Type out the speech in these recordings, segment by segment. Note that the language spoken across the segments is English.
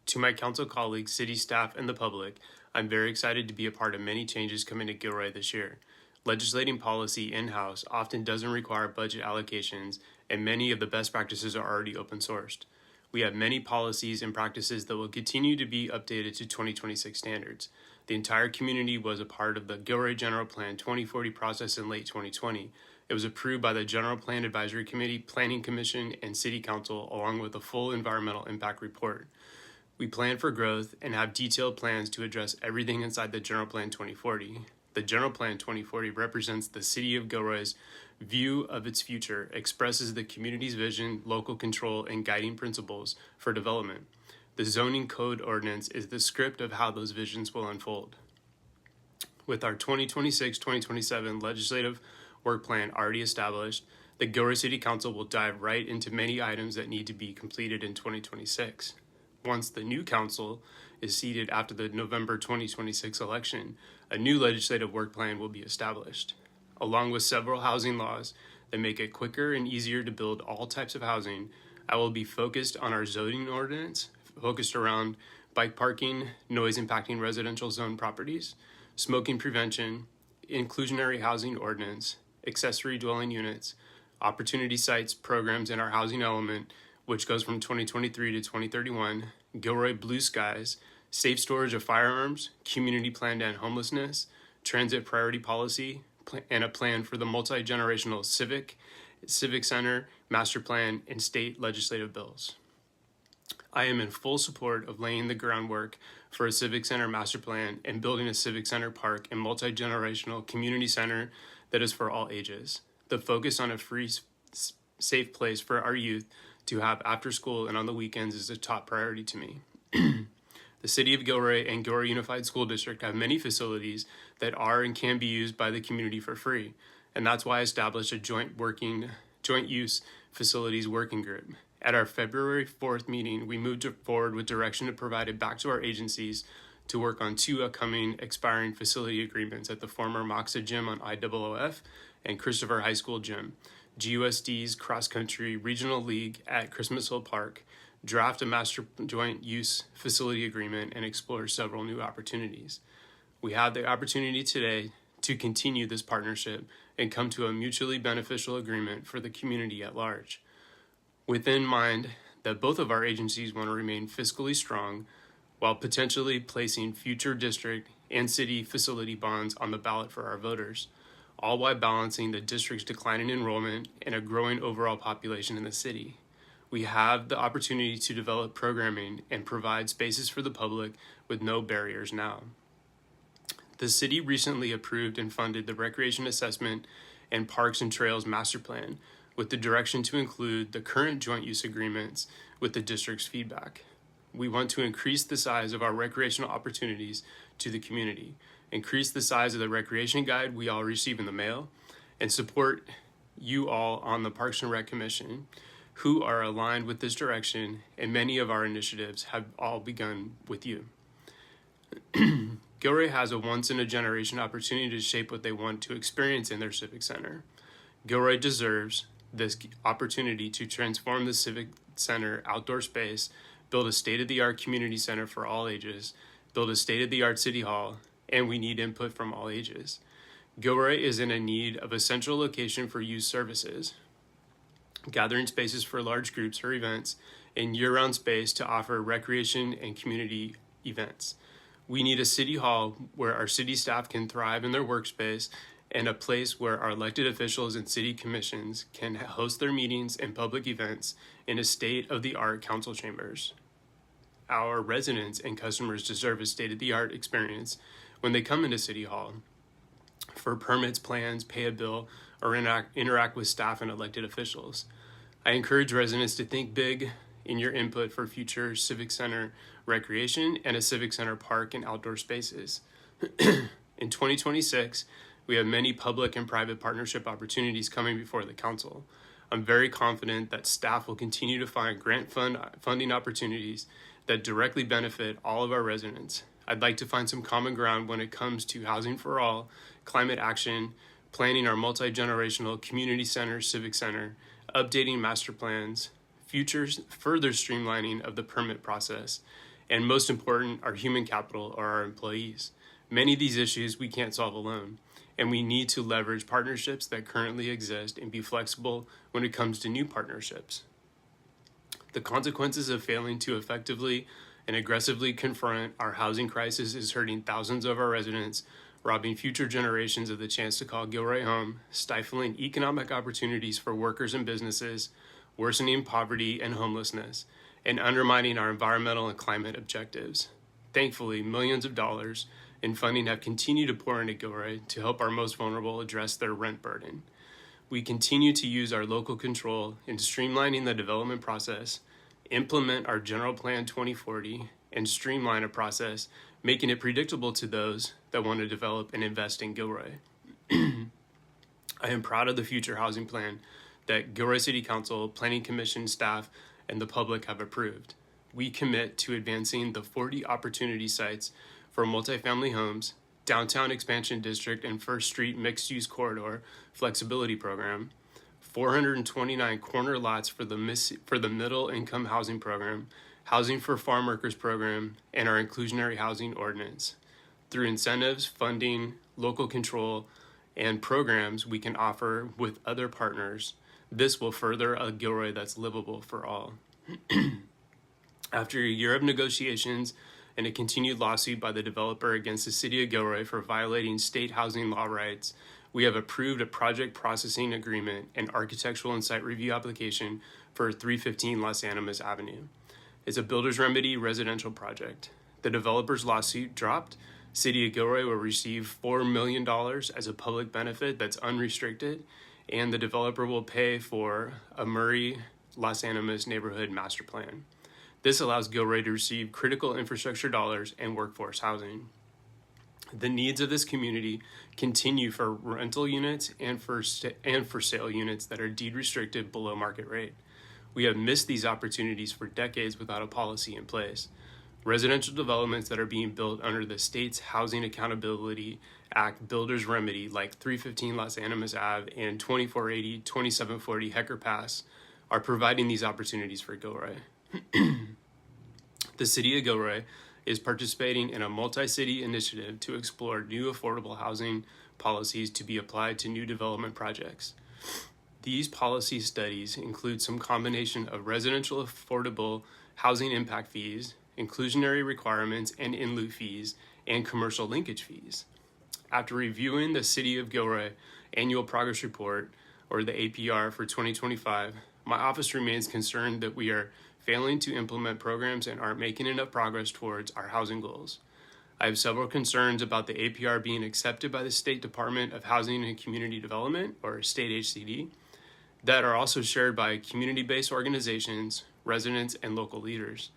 To my council colleagues, city staff, and the public, I'm very excited to be a part of many changes coming to Gilroy this year. Legislating policy in-house often doesn't require budget allocations, and many of the best practices are already open sourced. We have many policies and practices that will continue to be updated to 2026 standards. The entire community was a part of the Gilroy General Plan 2040 process in late 2020. It was approved by the General Plan Advisory Committee, Planning Commission, and City Council, along with a full environmental impact report. We plan for growth and have detailed plans to address everything inside the General Plan 2040. The General Plan 2040 represents the City of Gilroy's view of its future, expresses the community's vision, local control, and guiding principles for development. The zoning code ordinance is the script of how those visions will unfold. With our 2026-2027 legislative work plan already established, the Gilroy City Council will dive right into many items that need to be completed in 2026. Once the new council is seated after the November 2026 election, a new legislative work plan will be established, along with several housing laws that make it quicker and easier to build all types of housing. I will be focused on our zoning ordinance, focused around bike parking, noise impacting residential zone properties, smoking prevention, inclusionary housing ordinance, accessory dwelling units, opportunity sites programs in our housing element, which goes from 2023 to 2031, Gilroy Blue Skies, safe storage of firearms, community plan to end homelessness, transit priority policy, and a plan for the multi-generational civic center, master plan, and state legislative bills. I am in full support of laying the groundwork for a civic center master plan and building a civic center park and multi-generational community center that is for all ages. The focus on a free, safe place for our youth to have after school and on the weekends is a top priority to me. The City of Gilroy and Gilroy Unified School District have many facilities that are and can be used by the community for free, and that's why I established a joint use facilities working group. At our February 4th meeting, we moved forward with direction to provide it back to our agencies to work on 2 upcoming expiring facility agreements at the former Moxa Gym on IOOF and Christopher High School Gym, GUSD's Cross Country Regional League at Christmas Hill Park, draft a master joint use facility agreement, and explore several new opportunities. We have the opportunity today to continue this partnership and come to a mutually beneficial agreement for the community at large. Within mind that both of our agencies want to remain fiscally strong while potentially placing future district and city facility bonds on the ballot for our voters, all while balancing the district's declining enrollment and a growing overall population in the city. We have the opportunity to develop programming and provide spaces for the public with no barriers now. The city recently approved and funded the Recreation Assessment and Parks and Trails Master Plan with the direction to include the current joint use agreements with the district's feedback. We want to increase the size of our recreational opportunities to the community, increase the size of the recreation guide we all receive in the mail, and support you all on the Parks and Rec Commission who are aligned with this direction, and many of our initiatives have all begun with you. Gilroy has a once-in-a-generation opportunity to shape what they want to experience in their civic center. Gilroy deserves this opportunity to transform the civic center outdoor space, build a state-of-the-art community center for all ages, build a state-of-the-art city hall, and we need input from all ages. Gilroy is in a need of a central location for youth services, gathering spaces for large groups or events, and year-round space to offer recreation and community events. We need a city hall where our city staff can thrive in their workspace and a place where our elected officials and city commissions can host their meetings and public events in a state-of-the-art council chambers. Our residents and customers deserve a state-of-the-art experience when they come into City Hall for permits, plans, pay a bill, or interact with staff and elected officials. I encourage residents to think big in your input for future Civic Center recreation and a Civic Center park and outdoor spaces. In 2026, we have many public and private partnership opportunities coming before the council. I'm very confident that staff will continue to find grant funding opportunities that directly benefit all of our residents. I'd like to find some common ground when it comes to housing for all, climate action, planning our multi-generational community center, civic center, updating master plans, further streamlining of the permit process, And most important, our human capital or our employees. Many of these issues we can't solve alone, and we need to leverage partnerships that currently exist and be flexible when it comes to new partnerships. The consequences of failing to effectively and aggressively confront our housing crisis is hurting thousands of our residents, robbing future generations of the chance to call Gilroy home, stifling economic opportunities for workers and businesses, worsening poverty and homelessness, and undermining our environmental and climate objectives. Thankfully, millions of dollars in funding have continued to pour into Gilroy to help our most vulnerable address their rent burden. We continue to use our local control in streamlining the development process, implement our General Plan 2040, and streamline a process, making it predictable to those that want to develop and invest in Gilroy. I am proud of the future housing plan that Gilroy City Council, Planning Commission staff, and the public have approved. We commit to advancing the 40 opportunity sites for multifamily homes, Downtown Expansion District and First Street Mixed-Use Corridor Flexibility Program, 429 corner lots for the Middle Income Housing Program, Housing for Farm Workers Program, and our Inclusionary Housing Ordinance. Through incentives, funding, local control, and programs we can offer with other partners, this will further a Gilroy that's livable for all. After a year of negotiations and a continued lawsuit by the developer against the City of Gilroy for violating state housing law rights, we have approved a project processing agreement and architectural and site review application for 315 Los Animas Avenue. It's a builder's remedy residential project. The developer's lawsuit dropped. City of Gilroy will receive $4 million as a public benefit that's unrestricted, and the developer will pay for a Murray Los Animas neighborhood master plan. This allows Gilroy to receive critical infrastructure dollars and workforce housing. The needs of this community continue for rental units and for sale units that are deed restricted below market rate. We have missed these opportunities for decades without a policy in place. Residential developments that are being built under the state's Housing Accountability Act Builder's Remedy, like 315 Los Animas Ave and 2480, 2740 Hecker Pass, are providing these opportunities for Gilroy. The City of Gilroy is participating in a multi-city initiative to explore new affordable housing policies to be applied to new development projects. These policy studies include some combination of residential affordable housing impact fees, inclusionary requirements and in lieu fees, and commercial linkage fees. After reviewing the City of Gilroy Annual Progress Report, or the APR for 2025, my office remains concerned that we are failing to implement programs and aren't making enough progress towards our housing goals. I have several concerns about the APR being accepted by the State Department of Housing and Community Development, or State HCD, that are also shared by community-based organizations, residents, and local leaders.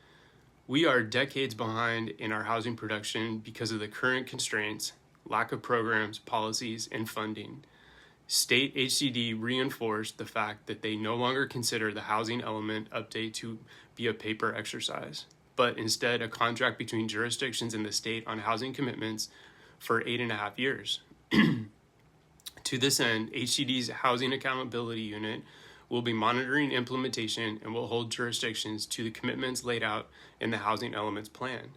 We are decades behind in our housing production because of the current constraints, lack of programs, policies, and funding. State HCD reinforced the fact that they no longer consider the housing element update to be a paper exercise, but instead a contract between jurisdictions in the state on housing commitments for 8.5 years. To this end, HCD's Housing Accountability Unit will be monitoring implementation and will hold jurisdictions to the commitments laid out in the Housing Elements Plan.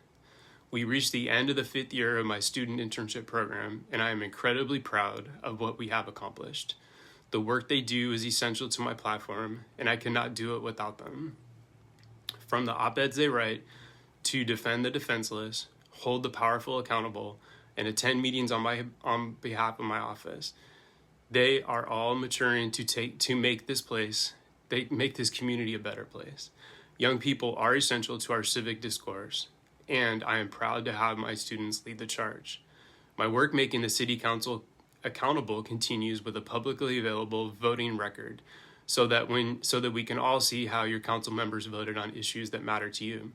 We reached the end of the 5th year of my student internship program, and I am incredibly proud of what we have accomplished. The work they do is essential to my platform, and I cannot do it without them. From the op-eds they write to defend the defenseless, hold the powerful accountable, and attend meetings on behalf of my office, they are all maturing to make this community a better place. Young people are essential to our civic discourse, and I am proud to have my students lead the charge. My work making the City Council accountable continues with a publicly available voting record so that we can all see how your council members voted on issues that matter to you.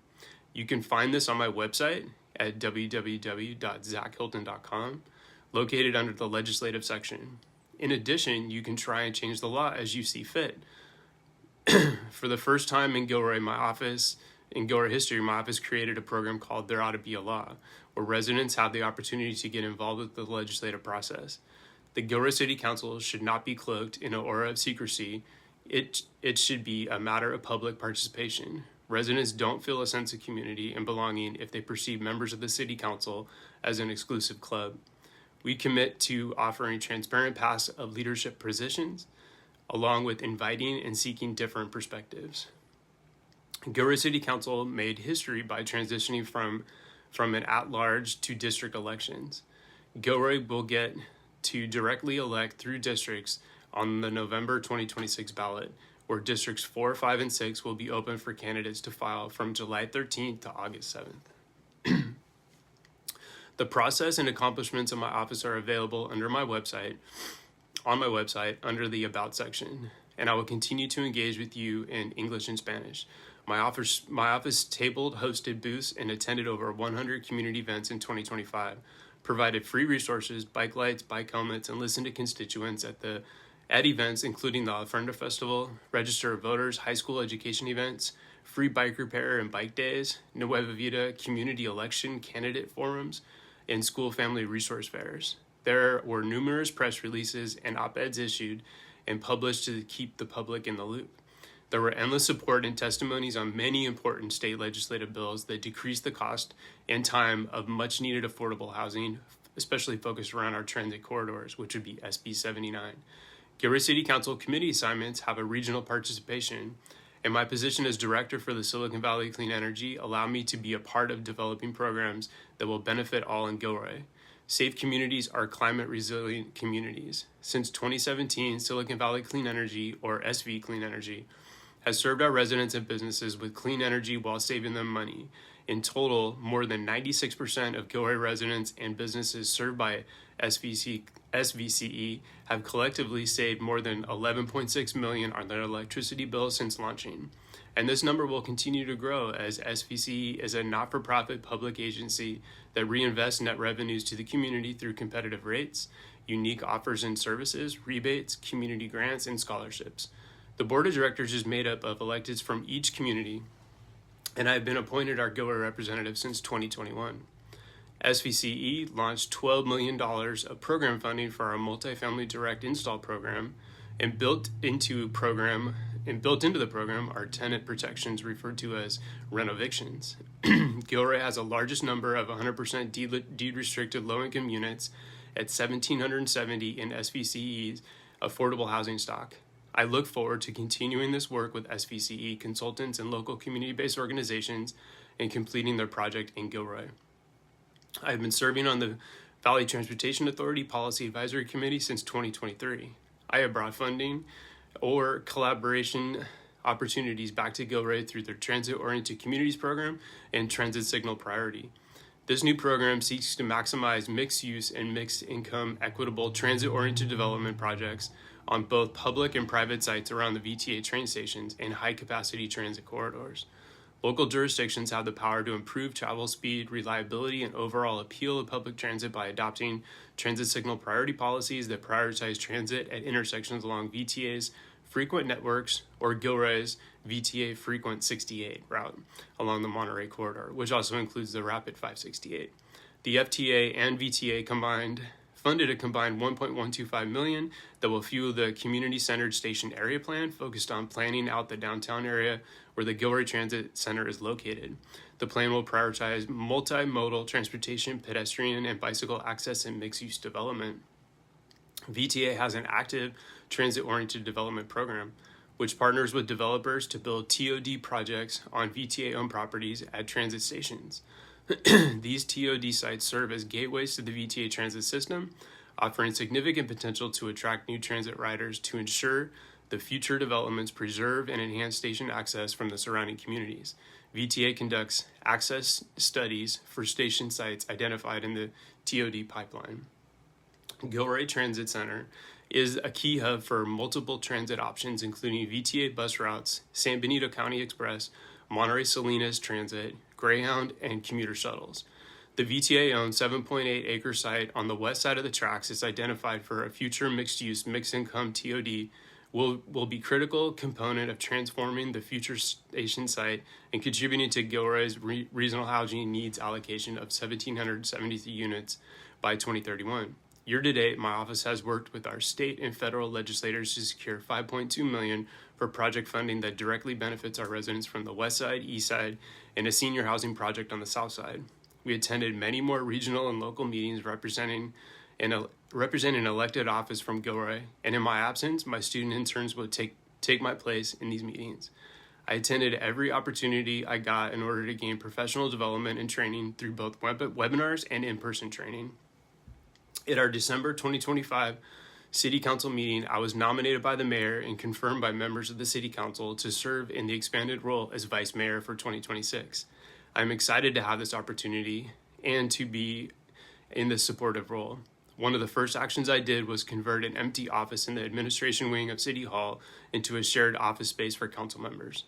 You can find this on my website at www.zachhilton.com, located under the legislative section. In addition, you can try and change the law as you see fit. For the first time in Gilroy history, my office created a program called There Ought to Be a Law, where residents have the opportunity to get involved with the legislative process. The Gilroy City Council should not be cloaked in an aura of secrecy. It should be a matter of public participation. Residents don't feel a sense of community and belonging if they perceive members of the City Council as an exclusive club. We commit to offering transparent paths of leadership positions, along with inviting and seeking different perspectives. Gilroy City Council made history by transitioning from an at-large to district elections. Gilroy will get to directly elect through districts on the November 2026 ballot, where districts 4, 5, and 6 will be open for candidates to file from July 13th to August 7th. The process and accomplishments of my office are available on my website under the About section, and I will continue to engage with you in English and Spanish. My office tabled, hosted booths, and attended over 100 community events in 2025, provided free resources, bike lights, bike helmets, and listened to constituents at events including the Ofrenda Festival, Register of Voters, high school education events, free bike repair and bike days, Nueva Vida community election candidate forums, and school family resource fairs. There were numerous press releases and op-eds issued and published to keep the public in the loop. There were endless support and testimonies on many important state legislative bills that decreased the cost and time of much-needed affordable housing, especially focused around our transit corridors, which would be SB 79. Gilroy City Council committee assignments have a regional participation, and my position as director for the Silicon Valley Clean Energy allow me to be a part of developing programs that will benefit all in Gilroy. Safe communities are climate-resilient communities. Since 2017, Silicon Valley Clean Energy, or SV Clean Energy, has served our residents and businesses with clean energy while saving them money. In total, more than 96% of Gilroy residents and businesses served by SVCE have collectively saved more than $11.6 million on their electricity bills since launching. And this number will continue to grow as SVCE is a not-for-profit public agency that reinvests net revenues to the community through competitive rates, unique offers and services, rebates, community grants, and scholarships. The board of directors is made up of electeds from each community, and I have been appointed our Gilroy representative since 2021. SVCE launched $12 million of program funding for our multifamily direct install program, and built into the program are tenant protections referred to as renovictions. Gilroy has the largest number of 100% deed-restricted low-income units at 1,770 in SVCE's affordable housing stock. I look forward to continuing this work with SVCE consultants and local community-based organizations and completing their project in Gilroy. I have been serving on the Valley Transportation Authority Policy Advisory Committee since 2023. I have brought funding or collaboration opportunities back to Gilroy through their Transit-Oriented Communities Program and Transit Signal Priority. This new program seeks to maximize mixed-use and mixed-income equitable transit-oriented development projects on both public and private sites around the VTA train stations and high-capacity transit corridors. Local jurisdictions have the power to improve travel speed, reliability, and overall appeal of public transit by adopting transit signal priority policies that prioritize transit at intersections along VTA's frequent networks or Gilroy's VTA frequent 68 route along the Monterey corridor, which also includes the Rapid 568. The FTA and VTA funded a combined $1.125 million that will fuel the community-centered station area plan focused on planning out the downtown area where the Gilroy Transit Center is located. The plan will prioritize multimodal transportation, pedestrian, and bicycle access and mixed-use development. VTA has an active transit-oriented development program, which partners with developers to build TOD projects on VTA-owned properties at transit stations. These TOD sites serve as gateways to the VTA transit system, offering significant potential to attract new transit riders to ensure the future developments preserve and enhance station access from the surrounding communities. VTA conducts access studies for station sites identified in the TOD pipeline. Gilroy Transit Center is a key hub for multiple transit options, including VTA bus routes, San Benito County Express, Monterey Salinas Transit, Greyhound, and commuter shuttles. The VTA-owned 7.8-acre site on the west side of the tracks is identified for a future mixed-use, mixed-income TOD will be a critical component of transforming the future station site and contributing to Gilroy's regional housing needs allocation of 1,773 units by 2031. Year to date, my office has worked with our state and federal legislators to secure $5.2 million for project funding that directly benefits our residents from the west side, east side, and a senior housing project on the south side. We attended many more regional and local meetings representing an elected office from Gilroy, and in my absence, my student interns will take my place in these meetings. I attended every opportunity I got in order to gain professional development and training through both webinars and in-person training. At our December 2025 City Council meeting, I was nominated by the mayor and confirmed by members of the City Council to serve in the expanded role as Vice Mayor for 2026. I'm excited to have this opportunity and to be in this supportive role. One of the first actions I did was convert an empty office in the administration wing of City Hall into a shared office space for council members.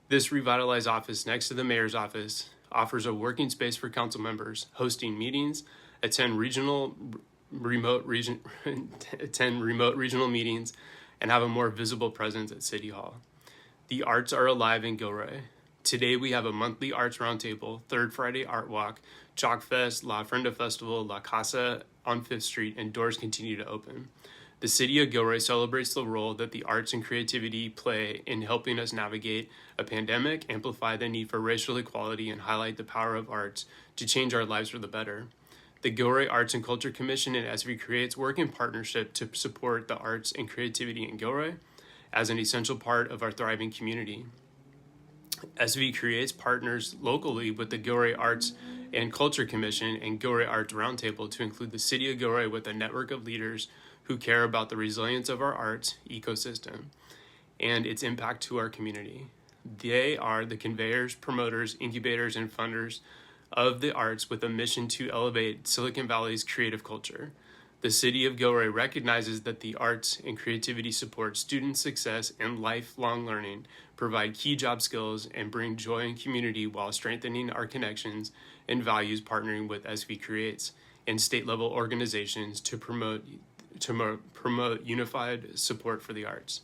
This revitalized office next to the mayor's office offers a working space for council members, hosting meetings, attend remote regional meetings, and have a more visible presence at City Hall. The arts are alive in Gilroy. Today we have a monthly arts roundtable, Third Friday Art Walk, Chalk Fest, La Frenda Festival, La Casa on 5th Street, and doors continue to open. The City of Gilroy celebrates the role that the arts and creativity play in helping us navigate a pandemic, amplify the need for racial equality, and highlight the power of arts to change our lives for the better. The Gilroy Arts and Culture Commission and SV Creates work in partnership to support the arts and creativity in Gilroy as an essential part of our thriving community. SV Creates partners locally with the Gilroy Arts and Culture Commission and Gilroy Arts Roundtable to include the City of Gilroy with a network of leaders who care about the resilience of our arts ecosystem and its impact to our community. They are the conveyors, promoters, incubators, and funders of the arts with a mission to elevate Silicon Valley's creative culture. The City of Gilroy recognizes that the arts and creativity support student success and lifelong learning, provide key job skills, and bring joy and community while strengthening our connections and values, partnering with SV Creates and state-level organizations to promote unified support for the arts.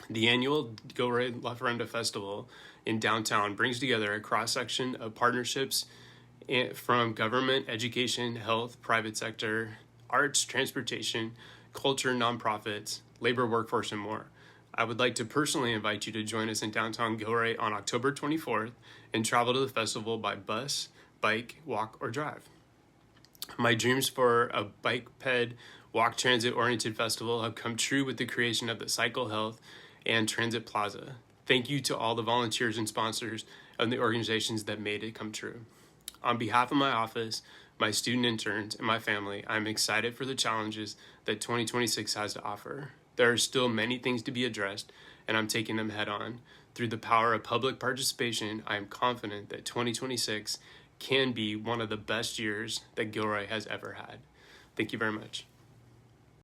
The annual Gilroy La Frenda Festival in downtown brings together a cross-section of partnerships from government, education, health, private sector, arts, transportation, culture, nonprofits, labor workforce, and more. I would like to personally invite you to join us in downtown Gilroy on October 24th and travel to the festival by bus, bike, walk, or drive. My dreams for a bike-ped, walk transit-oriented festival have come true with the creation of the Cycle Health and Transit Plaza. Thank you to all the volunteers and sponsors and the organizations that made it come true. On behalf of my office, my student interns, and my family, I'm excited for the challenges that 2026 has to offer. There are still many things to be addressed, and I'm taking them head on. Through the power of public participation, I am confident that 2026 can be one of the best years that Gilroy has ever had. Thank you very much.